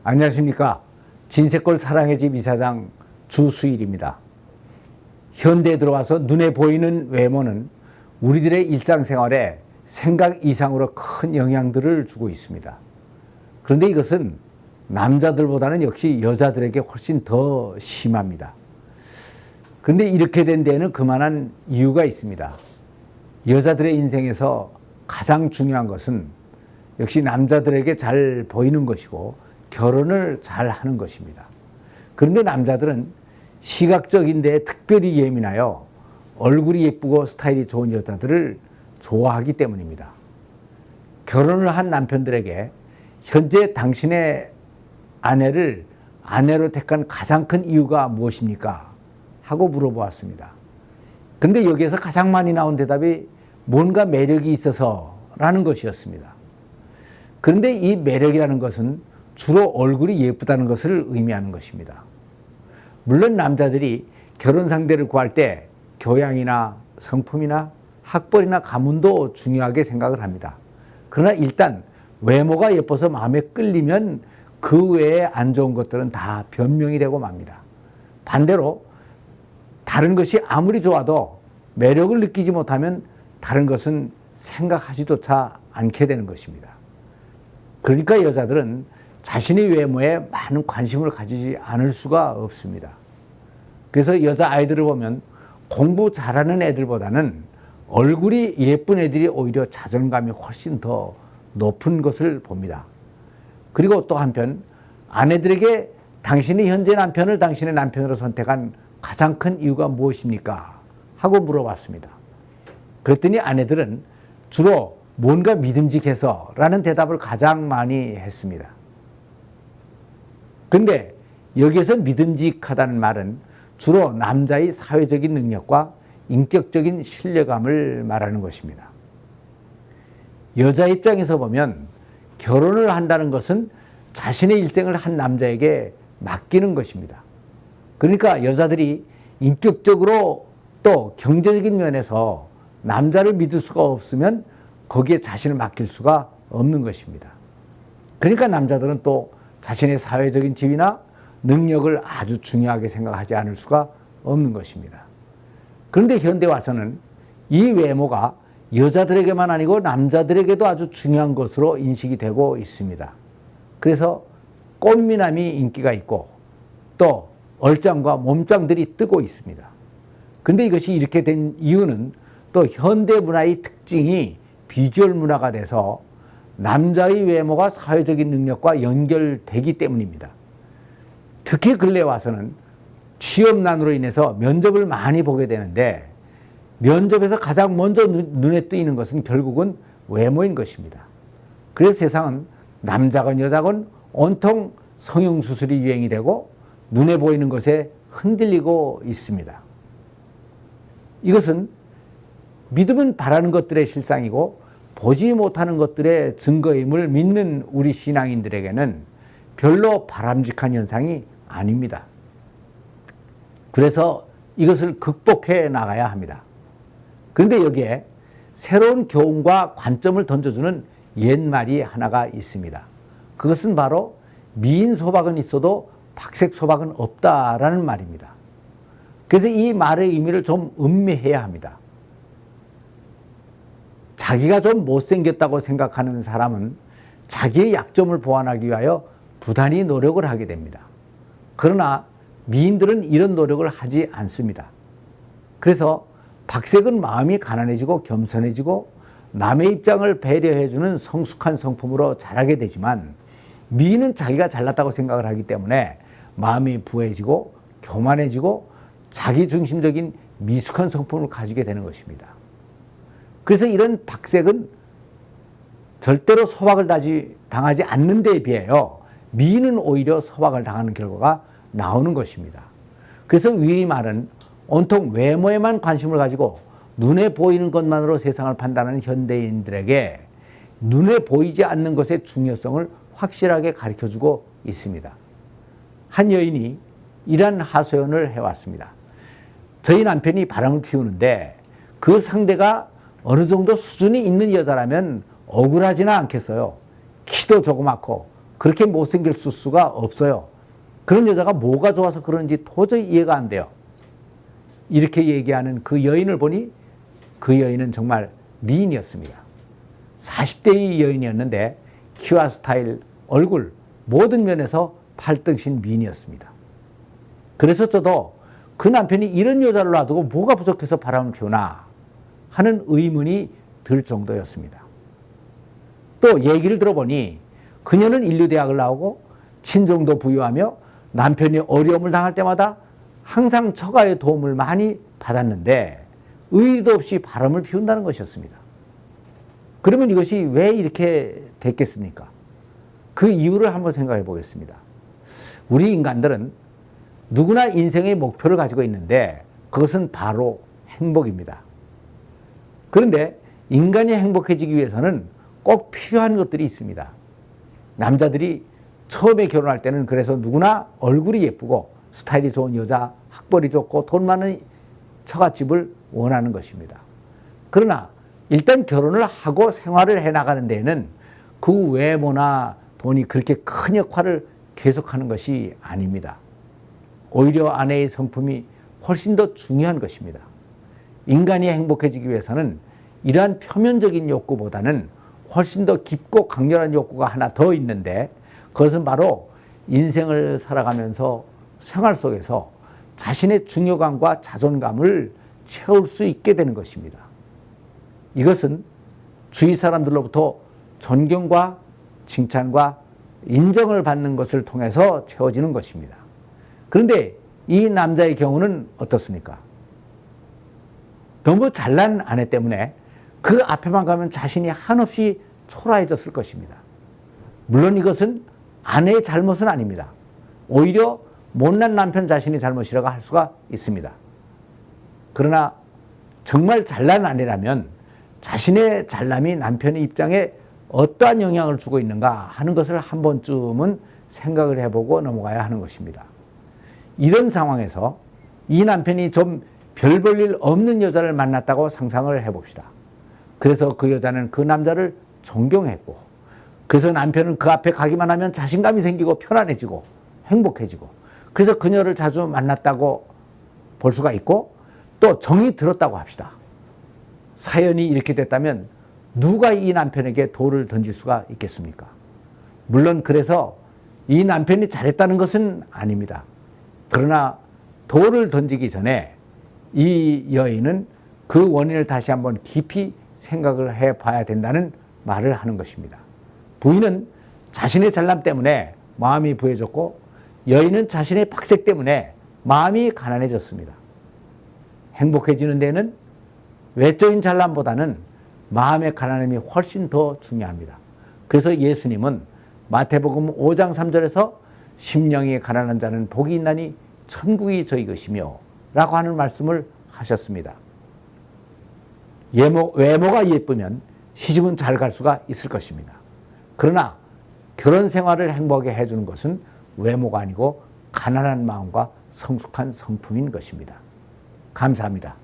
안녕하십니까. 진세골 사랑의 집 이사장 주수일입니다. 현대에 들어와서 눈에 보이는 외모는 우리들의 일상생활에 생각 이상으로 큰 영향들을 주고 있습니다. 그런데 이것은 남자들보다는 역시 여자들에게 훨씬 더 심합니다. 그런데 이렇게 된 데에는 그만한 이유가 있습니다. 여자들의 인생에서 가장 중요한 것은 역시 남자들에게 잘 보이는 것이고 결혼을 잘 하는 것입니다. 그런데 남자들은 시각적인 데에 특별히 예민하여 얼굴이 예쁘고 스타일이 좋은 여자들을 좋아하기 때문입니다. 결혼을 한 남편들에게 현재 당신의 아내를 아내로 택한 가장 큰 이유가 무엇입니까? 하고 물어보았습니다. 근데 여기에서 가장 많이 나온 대답이 뭔가 매력이 있어서 라는 것이었습니다. 그런데 이 매력이라는 것은 주로 얼굴이 예쁘다는 것을 의미하는 것입니다. 물론 남자들이 결혼 상대를 구할 때 교양이나 성품이나 학벌이나 가문도 중요하게 생각을 합니다. 그러나 일단 외모가 예뻐서 마음에 끌리면 그 외에 안 좋은 것들은 다 변명이 되고 맙니다. 반대로 다른 것이 아무리 좋아도 매력을 느끼지 못하면 다른 것은 생각하지조차 않게 되는 것입니다. 그러니까 여자들은 자신의 외모에 많은 관심을 가지지 않을 수가 없습니다. 그래서 여자아이들을 보면 공부 잘하는 애들보다는 얼굴이 예쁜 애들이 오히려 자존감이 훨씬 더 높은 것을 봅니다. 그리고 또 한편 아내들에게 당신이 현재 남편을 당신의 남편으로 선택한 가장 큰 이유가 무엇입니까? 하고 물어봤습니다. 그랬더니 아내들은 주로 뭔가 믿음직해서 라는 대답을 가장 많이 했습니다. 그런데 여기에서 믿음직하다는 말은 주로 남자의 사회적인 능력과 인격적인 신뢰감을 말하는 것입니다. 여자 입장에서 보면 결혼을 한다는 것은 자신의 일생을 한 남자에게 맡기는 것입니다. 그러니까 여자들이 인격적으로 또 경제적인 면에서 남자를 믿을 수가 없으면 거기에 자신을 맡길 수가 없는 것입니다. 그러니까 남자들은 또 자신의 사회적인 지위나 능력을 아주 중요하게 생각하지 않을 수가 없는 것입니다. 그런데 현대 와서는 이 외모가 여자들에게만 아니고 남자들에게도 아주 중요한 것으로 인식이 되고 있습니다. 그래서 꽃미남이 인기가 있고 또 얼짱과 몸짱들이 뜨고 있습니다. 그런데 이것이 이렇게 된 이유는 또 현대 문화의 특징이 비주얼 문화가 돼서 남자의 외모가 사회적인 능력과 연결되기 때문입니다. 특히 근래 와서는 취업난으로 인해서 면접을 많이 보게 되는데 면접에서 가장 먼저 눈에 띄는 것은 결국은 외모인 것입니다. 그래서 세상은 남자건 여자건 온통 성형수술이 유행이 되고 눈에 보이는 것에 흔들리고 있습니다. 이것은 믿으면 바라는 것들의 실상이고 보지 못하는 것들의 증거임을 믿는 우리 신앙인들에게는 별로 바람직한 현상이 아닙니다. 그래서 이것을 극복해 나가야 합니다. 그런데 여기에 새로운 교훈과 관점을 던져주는 옛말이 하나가 있습니다. 그것은 바로 미인 소박은 있어도 박색 소박은 없다라는 말입니다. 그래서 이 말의 의미를 좀 음미해야 합니다. 자기가 좀 못생겼다고 생각하는 사람은 자기의 약점을 보완하기 위하여 부단히 노력을 하게 됩니다. 그러나 미인들은 이런 노력을 하지 않습니다. 그래서 박색은 마음이 가난해지고 겸손해지고 남의 입장을 배려해주는 성숙한 성품으로 자라게 되지만 미인은 자기가 잘났다고 생각을 하기 때문에 마음이 부해지고 교만해지고 자기중심적인 미숙한 성품을 가지게 되는 것입니다. 그래서 이런 박색은 절대로 소박을 당하지 않는 데에 비하여 미인은 오히려 소박을 당하는 결과가 나오는 것입니다. 그래서 위의 말은 온통 외모에만 관심을 가지고 눈에 보이는 것만으로 세상을 판단하는 현대인들에게 눈에 보이지 않는 것의 중요성을 확실하게 가르쳐주고 있습니다. 한 여인이 이러한 하소연을 해왔습니다. 저희 남편이 바람을 피우는데 그 상대가 어느 정도 수준이 있는 여자라면 억울하지는 않겠어요. 키도 조그맣고 그렇게 못생길 수가 없어요. 그런 여자가 뭐가 좋아서 그런지 도저히 이해가 안 돼요. 이렇게 얘기하는 그 여인을 보니 그 여인은 정말 미인이었습니다. 40대의 여인이었는데 키와 스타일, 얼굴 모든 면에서 8등신 미인이었습니다. 그래서 저도 그 남편이 이런 여자를 놔두고 뭐가 부족해서 바람을 피우나 하는 의문이 들 정도였습니다. 또 얘기를 들어보니 그녀는 인류대학을 나오고 친정도 부유하며 남편이 어려움을 당할 때마다 항상 처가의 도움을 많이 받았는데 의의도 없이 바람을 피운다는 것이었습니다. 그러면 이것이 왜 이렇게 됐겠습니까? 그 이유를 한번 생각해 보겠습니다. 우리 인간들은 누구나 인생의 목표를 가지고 있는데 그것은 바로 행복입니다. 그런데 인간이 행복해지기 위해서는 꼭 필요한 것들이 있습니다. 남자들이 처음에 결혼할 때는 그래서 누구나 얼굴이 예쁘고 스타일이 좋은 여자, 학벌이 좋고 돈 많은 처갓집을 원하는 것입니다. 그러나 일단 결혼을 하고 생활을 해나가는 데에는 그 외모나 돈이 그렇게 큰 역할을 계속하는 것이 아닙니다. 오히려 아내의 성품이 훨씬 더 중요한 것입니다. 인간이 행복해지기 위해서는 이러한 표면적인 욕구보다는 훨씬 더 깊고 강렬한 욕구가 하나 더 있는데 그것은 바로 인생을 살아가면서 생활 속에서 자신의 중요감과 자존감을 채울 수 있게 되는 것입니다. 이것은 주위 사람들로부터 존경과 칭찬과 인정을 받는 것을 통해서 채워지는 것입니다. 그런데 이 남자의 경우는 어떻습니까? 너무 잘난 아내 때문에 그 앞에만 가면 자신이 한없이 초라해졌을 것입니다. 물론 이것은 아내의 잘못은 아닙니다. 오히려 못난 남편 자신의 잘못이라고 할 수가 있습니다. 그러나 정말 잘난 아내라면 자신의 잘남이 남편의 입장에 어떠한 영향을 주고 있는가 하는 것을 한 번쯤은 생각을 해보고 넘어가야 하는 것입니다. 이런 상황에서 이 남편이 좀 별 볼 일 없는 여자를 만났다고 상상을 해봅시다. 그래서 그 여자는 그 남자를 존경했고 그래서 남편은 그 앞에 가기만 하면 자신감이 생기고 편안해지고 행복해지고 그래서 그녀를 자주 만났다고 볼 수가 있고 또 정이 들었다고 합시다. 사연이 이렇게 됐다면 누가 이 남편에게 돌을 던질 수가 있겠습니까? 물론 그래서 이 남편이 잘했다는 것은 아닙니다. 그러나 돌을 던지기 전에 이 여인은 그 원인을 다시 한번 깊이 생각을 해봐야 된다는 말을 하는 것입니다. 부인은 자신의 잘남 때문에 마음이 부해졌고 여인은 자신의 박색 때문에 마음이 가난해졌습니다. 행복해지는 데는 외적인 잘남보다는 마음의 가난함이 훨씬 더 중요합니다. 그래서 예수님은 마태복음 5장 3절에서 심령이 가난한 자는 복이 있나니 천국이 저희 것이며 라고 하는 말씀을 하셨습니다. 외모가 예쁘면 시집은 잘 갈 수가 있을 것입니다. 그러나 결혼 생활을 행복하게 해주는 것은 외모가 아니고 가난한 마음과 성숙한 성품인 것입니다. 감사합니다.